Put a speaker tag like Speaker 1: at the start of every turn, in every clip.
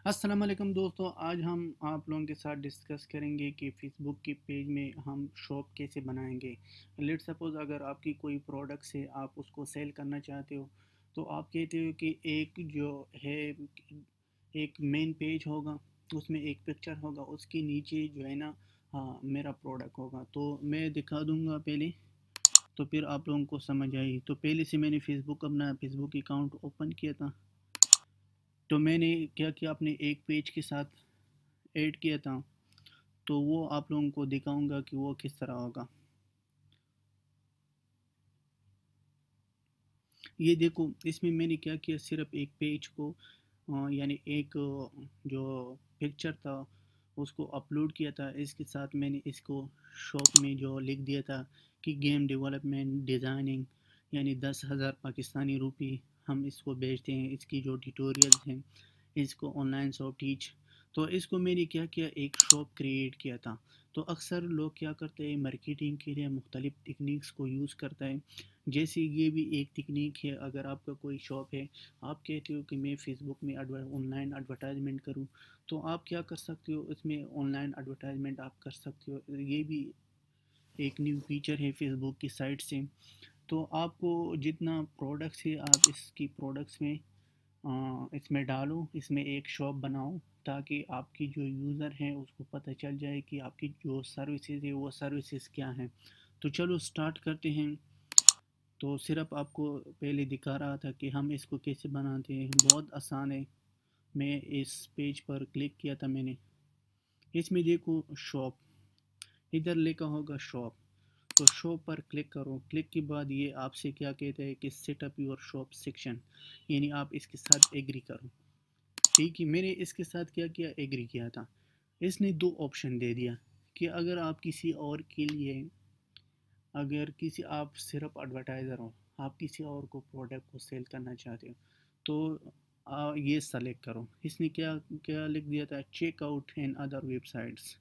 Speaker 1: अस्सलाम वालेकुम दोस्तों, आज हम आप लोगों के साथ डिस्कस करेंगे कि फ़ेसबुक की पेज में हम शॉप कैसे बनाएंगे। लेट्स सपोज़ अगर आपकी कोई प्रोडक्ट्स है, आप उसको सेल करना चाहते हो, तो आप कहते हो कि एक जो है एक मेन पेज होगा, उसमें एक पिक्चर होगा, उसके नीचे जो है ना, हाँ, मेरा प्रोडक्ट होगा। तो मैं दिखा दूँगा पहले, तो फिर आप लोगों को समझ आएगी। तो पहले से मैंने अपना फ़ेसबुक अकाउंट ओपन किया था। तो मैंने क्या किया, अपने एक पेज के साथ ऐड किया था। तो वो आप लोगों को दिखाऊंगा कि वो किस तरह होगा। ये देखो, इसमें मैंने क्या किया, सिर्फ एक पेज को यानी एक जो पिक्चर था उसको अपलोड किया था। इसके साथ मैंने इसको शॉप में जो लिख दिया था कि गेम डेवलपमेंट डिज़ाइनिंग, यानी 10,000 पाकिस्तानी रुपी हम इसको बेचते हैं। इसकी जो ट्यूटोरियल्स हैं, इसको ऑनलाइन शॉप टीच। तो इसको मैंने क्या किया, एक शॉप क्रिएट किया था। तो अक्सर लोग क्या करते हैं, मार्केटिंग के लिए मुख्तलिफ़ टेक्निक्स को यूज़ करता है। जैसे ये भी एक टेक्निक है। अगर आपका कोई शॉप है, आप कहते हो कि मैं फ़ेसबुक में ऑनलाइन एडवर्टाइजमेंट करूं, तो आप क्या कर सकते हो, इसमें ऑनलाइन एडवर्टाइजमेंट आप कर सकते हो। ये भी एक न्यू फीचर है फ़ेसबुक की साइट से। तो आपको जितना प्रोडक्ट्स है, आप इसकी प्रोडक्ट्स में इसमें डालो, इसमें एक शॉप बनाओ, ताकि आपकी जो यूज़र हैं उसको पता चल जाए कि आपकी जो सर्विसेज है वो सर्विसेज क्या हैं। तो चलो स्टार्ट करते हैं। तो सिर्फ आपको पहले दिखा रहा था कि हम इसको कैसे बनाते हैं। बहुत आसान है। मैं इस पेज पर क्लिक किया था मैंने। इसमें देखो शॉप, इधर लिखा होगा शॉप। तो शॉप पर क्लिक करो। क्लिक के बाद ये आपसे क्या कहता है कि सेटअप योर शॉप सेक्शन, यानी आप इसके साथ एग्री करो। ठीक है, मैंने इसके साथ क्या किया, एग्री किया था। इसने दो ऑप्शन दे दिया कि अगर आप किसी और के लिए, अगर किसी आप सिर्फ एडवर्टाइज़र हो, आप किसी और को प्रोडक्ट को सेल करना चाहते हो, तो ये सेलेक्ट करो। इसने क्या क्या लिख दिया था, check out in other websites,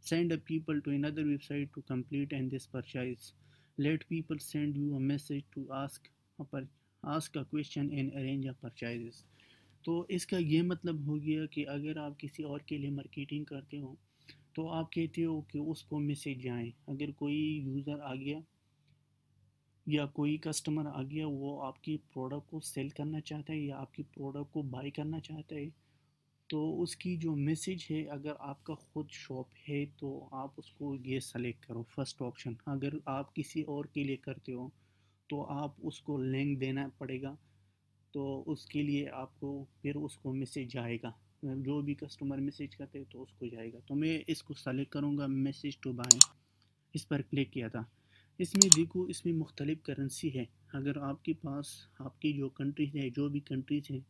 Speaker 1: send a people to another website to complete and this purchase, let people send you a message to ask a question and arrange a purchases. तो इसका ये मतलब हो गया कि अगर आप किसी और के लिए मार्केटिंग करते हो, तो आप कहते हो कि उसको मैसेज जाए। अगर कोई यूज़र आ गया या कोई कस्टमर आ गया, वो आपकी प्रोडक्ट को सेल करना चाहता है या आपकी प्रोडक्ट को बाई करना चाहता है, तो उसकी जो मैसेज है, अगर आपका ख़ुद शॉप है तो आप उसको ये सेलेक्ट करो, फर्स्ट ऑप्शन। अगर आप किसी और के लिए करते हो, तो आप उसको लिंक देना पड़ेगा। तो उसके लिए आपको फिर उसको मैसेज जाएगा, जो भी कस्टमर मैसेज करते हैं तो उसको जाएगा। तो मैं इसको सेलेक्ट करूँगा, मैसेज टू बाय। इस पर क्लिक किया था। इसमें देखो, इसमें मुख्तलिफ़ करेंसी है। अगर आपके पास आपकी जो कंट्रीज है, जो भी कंट्रीज है,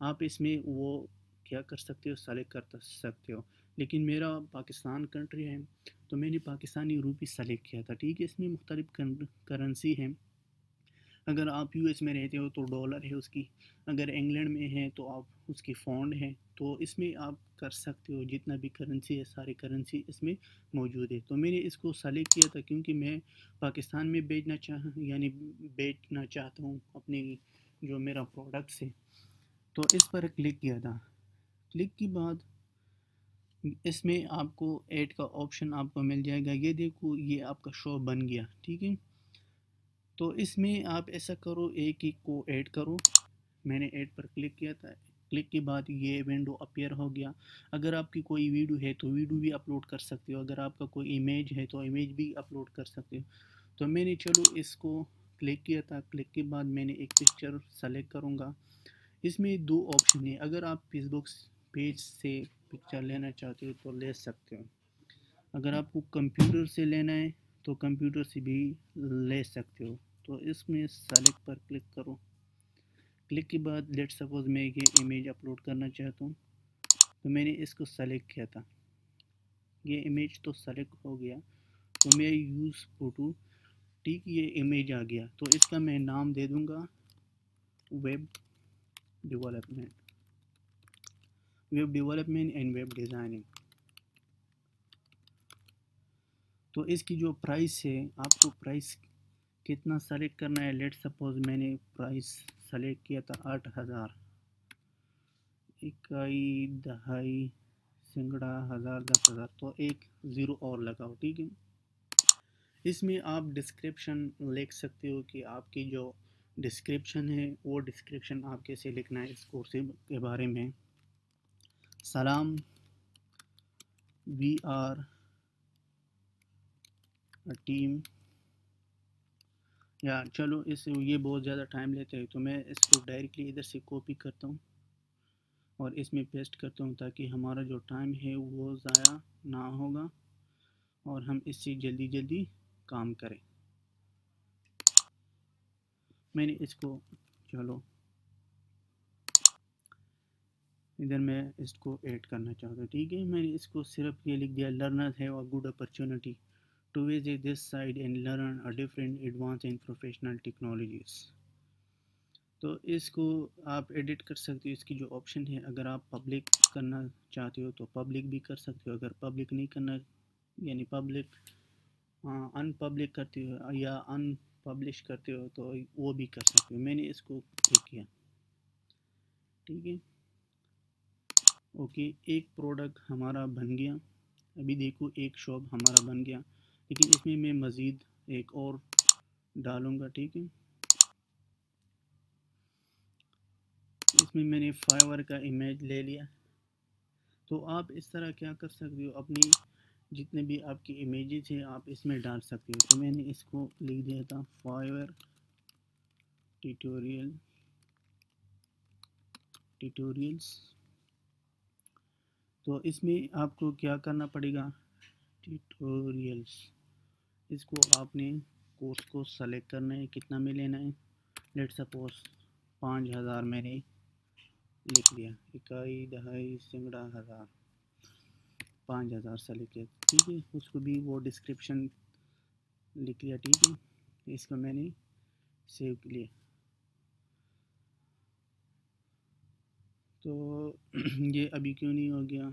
Speaker 1: आप इसमें वो क्या कर सकते हो, सेलेक्ट कर सकते हो। लेकिन मेरा पाकिस्तान कंट्री है, तो मैंने पाकिस्तानी रूपी सेलेक्ट किया था। ठीक है, इसमें मुख्तलिफ़ करेंसी है। अगर आप यूएस में रहते हो तो डॉलर है उसकी, अगर इंग्लैंड में है तो आप उसकी पौंड है। तो इसमें आप कर सकते हो, जितना भी करेंसी है सारी करेंसी इसमें मौजूद है। तो मैंने इसको सेलेक्ट किया था क्योंकि मैं पाकिस्तान में बेचना चाहता हूँ अपनी जो मेरा प्रोडक्ट्स है। तो इस पर क्लिक किया था। क्लिक के बाद इसमें आपको ऐड का ऑप्शन आपको मिल जाएगा। ये देखो, ये आपका शो बन गया। ठीक है, तो इसमें आप ऐसा करो, एक एक को ऐड करो। मैंने ऐड पर क्लिक किया था। क्लिक के बाद ये विंडो अपीयर हो गया। अगर आपकी कोई वीडियो है तो वीडियो भी अपलोड कर सकते हो, अगर आपका कोई इमेज है तो इमेज भी अपलोड कर सकते हो। तो मैंने चलो इसको क्लिक किया था। क्लिक के बाद मैंने एक पिक्चर सेलेक्ट करूँगा। इसमें दो ऑप्शन है। अगर आप फेसबुक पेज से पिक्चर लेना चाहते हो तो ले सकते हो। अगर आपको कंप्यूटर से लेना है तो कंप्यूटर से भी ले सकते हो। तो इसमें सेलेक्ट पर क्लिक करो। क्लिक के बाद लेट सपोज मैं ये इमेज अपलोड करना चाहता हूँ, तो मैंने इसको सेलेक्ट किया था। ये इमेज तो सेलेक्ट हो गया। तो मैं यूज़ फ़ोटो, ठीक, ये इमेज आ गया। तो इसका मैं नाम दे दूँगा web development, and web designing. तो इसकी जो प्राइस है, आपको प्राइस कितना सेलेक्ट करना है। लेट सपोज मैंने प्राइस सेलेक्ट किया था 8,000। इकाई, दहाई, सिंगड़ा, हज़ार, 10,000, तो एक ज़ीरो और लगाओ, ठीक है। इसमें आप डिस्क्रिप्शन लिख सकते हो कि आपकी जो डिस्क्रिप्शन है वो डिस्क्रिप्शन आप कैसे लिखना है इस कोर्स के बारे में। सलाम, वी आर अ टीम, या चलो ये बहुत ज़्यादा टाइम लेते हैं तो मैं इसको डायरेक्टली इधर से कॉपी करता हूँ और इसमें पेस्ट करता हूँ ताकि हमारा जो टाइम है वो ज़ाया ना होगा और हम इससे जल्दी जल्दी काम करें। मैंने इसको, चलो इधर मैं इसको ऐड करना चाहता हूँ, ठीक है। मैंने इसको सिर्फ ये लिख दिया, learner have a good opportunity to visit this site and learn a different advance and professional technologies. तो इसको आप एडिट कर सकते हो, इसकी जो ऑप्शन है, अगर आप पब्लिक करना चाहते हो तो पब्लिक भी कर सकते हो, अगर पब्लिक नहीं करना यानी पब्लिक अनपब्लिक करते हो या अनपब्लिश करते हो तो वो भी कर सकते हो। मैंने इसको क्लिक किया, ठीक है। ओके, एक प्रोडक्ट हमारा बन गया। अभी देखो एक शॉप हमारा बन गया, लेकिन इसमें मैं मज़ीद एक और डालूँगा, ठीक है। इसमें मैंने फाइवर का इमेज ले लिया। तो आप इस तरह क्या कर सकते हो, अपनी जितने भी आपकी इमेजेस हैं आप इसमें डाल सकते हो। तो मैंने इसको लिख दिया था फाइवर ट्यूटोरियल्स। तो इसमें आपको क्या करना पड़ेगा, ट्यूटोरियल्स, इसको आपने कोर्स को सेलेक्ट करना है, कितना में लेना है। लेट सपोज 5,000 मैंने लिख दिया, इकाई, दहाई, सिंगड़ा, हज़ार, 5,000 सेलेक्ट किया, ठीक है। उसको भी वो डिस्क्रिप्शन लिख लिया, ठीक है। इसको मैंने सेव किया। तो ये अभी क्यों नहीं हो गया,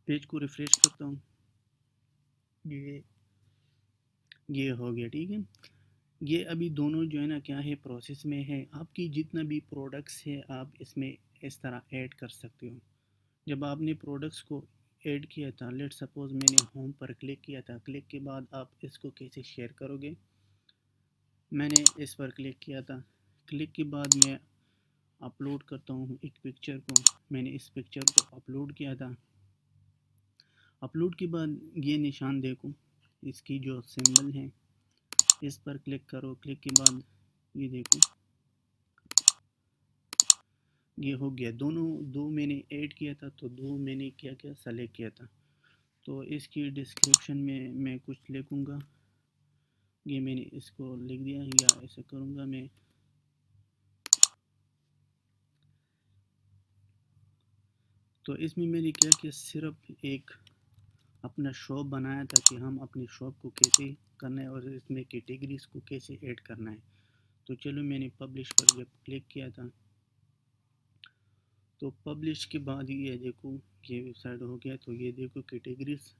Speaker 1: पेज को रिफ़्रेश करता हूँ, ये हो गया, ठीक है। ये अभी दोनों जो है ना क्या है, प्रोसेस में है। आपकी जितना भी प्रोडक्ट्स है आप इसमें इस तरह ऐड कर सकते हो। जब आपने प्रोडक्ट्स को ऐड किया था, लेट सपोज़ मैंने होम पर क्लिक किया था, क्लिक के बाद आप इसको कैसे शेयर करोगे, मैंने इस पर क्लिक किया था, क्लिक के बाद मैं अपलोड करता हूँ एक पिक्चर को। मैंने इस पिक्चर को अपलोड किया था, अपलोड के बाद ये निशान देखो, इसकी जो सिंबल है इस पर क्लिक करो, क्लिक के बाद ये देखो ये हो गया। दो मैंने ऐड किया था तो दो मैंने क्या क्या सेलेक्ट किया था। तो इसकी डिस्क्रिप्शन में मैं कुछ लिखूँगा, ये मैंने इसको लिख दिया, या ऐसे करूँगा मैं, तो इसमें मैंने क्या किया, सिर्फ एक अपना शॉप बनाया था कि हम अपनी शॉप को कैसे करना है और इसमें कैटेगरीज को कैसे ऐड करना है। तो चलो मैंने पब्लिश पर जब क्लिक किया था तो पब्लिश के बाद ये देखो ये वेबसाइट हो गया। तो ये देखो कैटेगरीज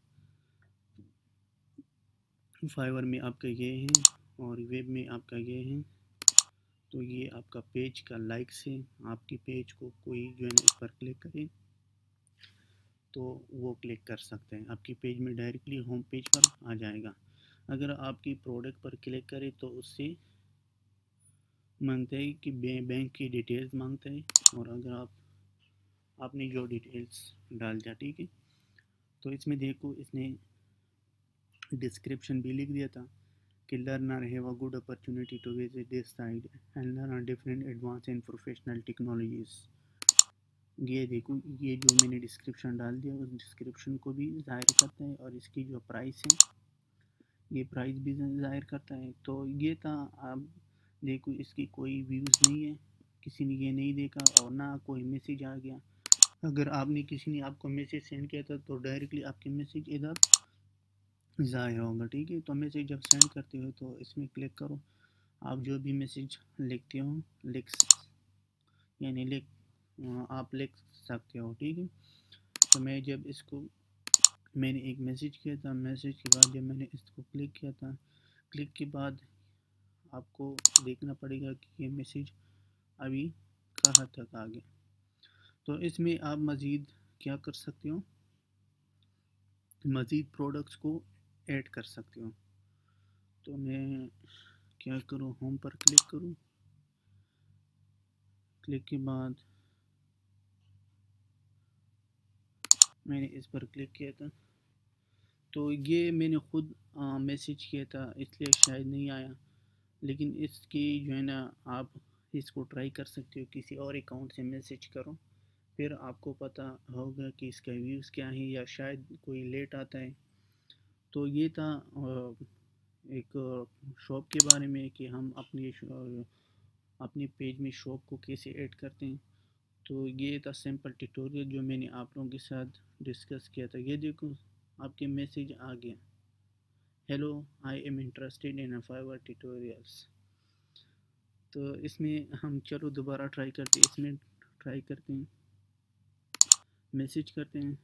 Speaker 1: फाइवर में आपका ये है और वेब में आपका ये है। तो ये आपका पेज का लाइक्स है, आपकी पेज को कोई जो है ना इस पर क्लिक करे तो वो क्लिक कर सकते हैं, आपकी पेज में डायरेक्टली होम पेज पर आ जाएगा। अगर आपकी प्रोडक्ट पर क्लिक करे तो उससे मांगता है कि बैंक की डिटेल्स मांगता है, और अगर आपने जो डिटेल्स डाल दिया, ठीक है। तो इसमें देखो इसने डिस्क्रिप्शन भी लिख दिया था कि learner have a good opportunity to visit this site and learn different advance and professional technologies. ये देखो ये जो मैंने डिस्क्रिप्शन डाल दिया उस डिस्क्रिप्शन को भी ज़ाहिर करता है, और इसकी जो प्राइस है ये प्राइस भी ज़ाहिर करता है। तो ये था, आप देखो इसकी कोई व्यूज़ नहीं है, किसी ने ये नहीं देखा और ना कोई मैसेज आ गया। अगर आपने किसी ने आपको मैसेज सेंड किया था तो डायरेक्टली आपके मैसेज इधर ज़ाहिर होगा, ठीक है। तो मैसेज जब सेंड करते हो तो इसमें क्लिक करो, आप जो भी मैसेज लिखते हो आप लिख सकते हो, ठीक है। तो मैं जब इसको मैंने एक मैसेज किया था, मैसेज के बाद जब मैंने इसको क्लिक किया था, क्लिक के बाद आपको देखना पड़ेगा कि ये मैसेज अभी 60 तक आ गया। तो इसमें आप मज़ीद क्या कर सकते हो, मज़ीद प्रोडक्ट्स को ऐड कर सकते हो। तो मैं क्या करूँ, होम पर क्लिक करूँ, क्लिक के बाद मैंने इस पर क्लिक किया था, तो ये मैंने ख़ुद मैसेज किया था इसलिए शायद नहीं आया, लेकिन इसकी जो है ना आप इसको ट्राई कर सकते हो, किसी और अकाउंट से मैसेज करो, फिर आपको पता होगा कि इसका व्यूज़ क्या है, या शायद कोई लेट आता है। तो ये था एक शॉप के बारे में कि हम अपने पेज में शॉप को कैसे ऐड करते हैं। तो ये था सिंपल ट्यूटोरियल जो मैंने आप लोगों के साथ डिस्कस किया था। ये देखो आपके मैसेज आ गया, hello I am interested in Fiverr tutorials. तो इसमें हम चलो दोबारा ट्राई करते हैं, इसमें ट्राई करते हैं, मैसेज करते हैं।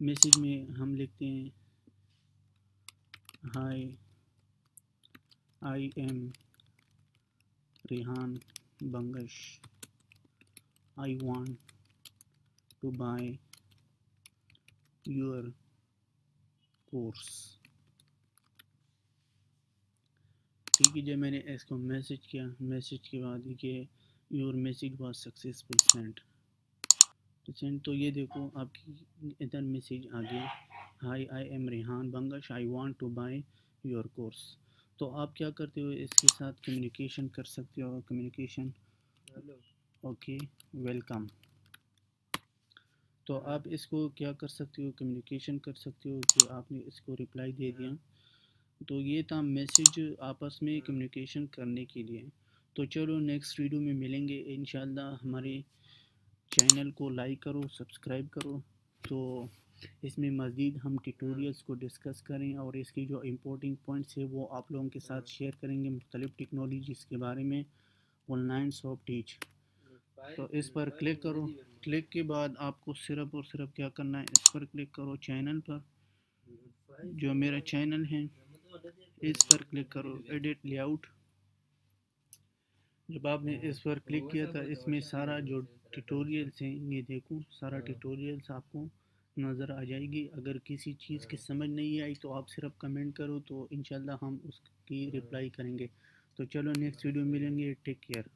Speaker 1: मैसेज में हम लिखते हैं hi I am Rehan Bangash, I want to buy your course. ठीक है, जब मैंने इसको मैसेज किया, मैसेज के बाद ये your message was successful send. तो ये देखो आपकी इधर मैसेज आ गया, hi I am Rehan Bangash, I want to buy your course. तो आप क्या करते हो, इसके साथ कम्युनिकेशन कर सकते हो, कम्युनिकेशन ओके वेलकम। तो आप इसको क्या कर सकते हो, कम्युनिकेशन कर सकते हो कि आपने इसको रिप्लाई दे दिया। तो ये था मैसेज आपस में कम्युनिकेशन करने के लिए। तो चलो नेक्स्ट वीडियो में मिलेंगे इंशाल्लाह। हमारे चैनल को लाइक करो, सब्सक्राइब करो। तो इसमें मज़ीद हम ट्यूटोरियल्स को डिस्कस करें और इसकी जो इम्पोर्टेंट पॉइंट्स है वो आप लोगों के साथ शेयर करेंगे, मुख्तलिफ़ टेक्नोलॉजीज़ के बारे में, ऑनलाइन शॉप टीच। तो इस पर क्लिक करो, क्लिक के बाद आपको सिर्फ और सिर्फ क्या करना है, इस पर क्लिक करो चैनल पर, जो मेरा चैनल है इस पर क्लिक करो, एडिट लेआउट। जब आपने इस पर क्लिक किया था, इसमें सारा जो ट्यूटोरियल्स हैं ये देखो, सारा ट्यूटोरियल्स आपको नज़र आ जाएगी। अगर किसी चीज़ की समझ नहीं आई तो आप सिर्फ कमेंट करो, तो इंशाल्लाह हम उसकी रिप्लाई करेंगे। तो चलो नेक्स्ट वीडियो मिलेंगे, टेक केयर।